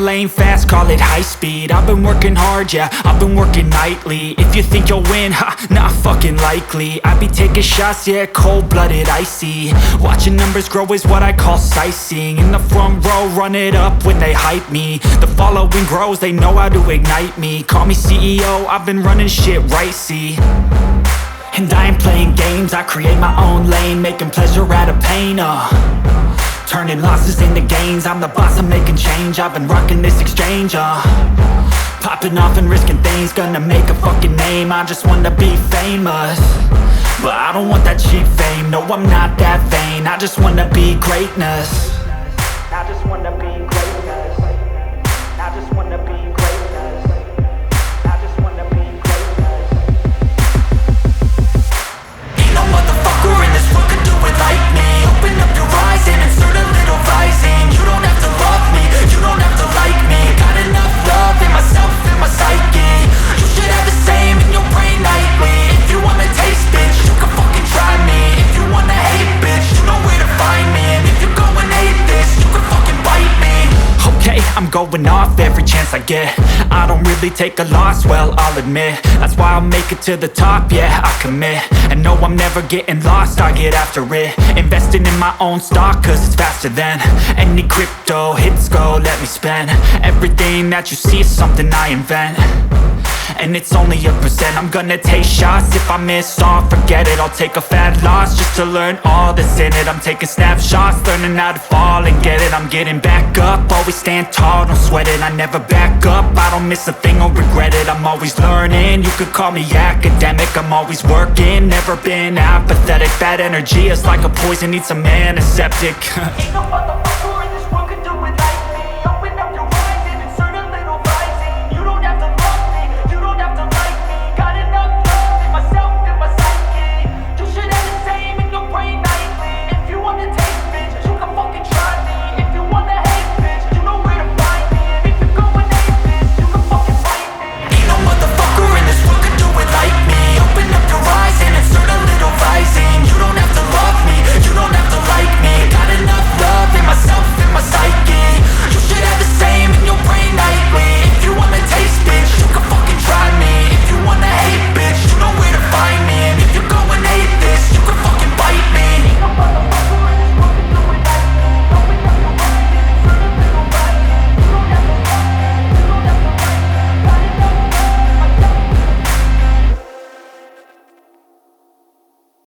lane fast, call it high speed. I've been working hard, yeah, I've been working nightly. If you think you'll win, ha, not fucking likely. I be taking shots, yeah, cold-blooded, icy. Watching numbers grow is what I call sightseeing. In the front row, run it up when they hype me. The following grows, they know how to ignite me. Call me CEO, I've been running shit right, see. And I ain't playing games, I create my own lane, making pleasure out of pain, turning losses into gains. I'm the boss, I'm making change. I've been rocking this exchange, popping off and risking things. Gonna make a fucking name, I just wanna be famous. But I don't want that cheap fame, no I'm not that vain. I just wanna be greatness. I just wanna be greatness. I just wanna be greatness. I just wanna be greatness. Ain't no motherfucker in this world could do it like me. Open up your eyes and insert a little rising. You don't have to love me, you don't have to like me. Got enough love in myself, in my psyche. You should have the same in your brain nightly. If you wanna taste, bitch, you can fucking try me. If you wanna hate, bitch, you know where to find me. And if you go and hate this, you can fucking bite me. Okay, I'm going off every chance I get. I don't really take a loss, well, I'll admit. That's why I'll make it to the top, yeah, I commit. And no, I'm never getting lost, I get after it. Investing in my own stock, cause it's faster than any crypto hits go, let me spend. Everything that you see is something I invent. And it's only a percent. I'm gonna take shots. If I miss all, forget it. I'll take a fat loss just to learn all that's in it. I'm taking snapshots, learning how to fall and get it. I'm getting back up, always stand tall, don't sweat it. I never back up, I don't miss a thing or regret it. I'm always learning, you could call me academic. I'm always working, never been apathetic. Bad energy is like a poison, needs a antiseptic. Ain't no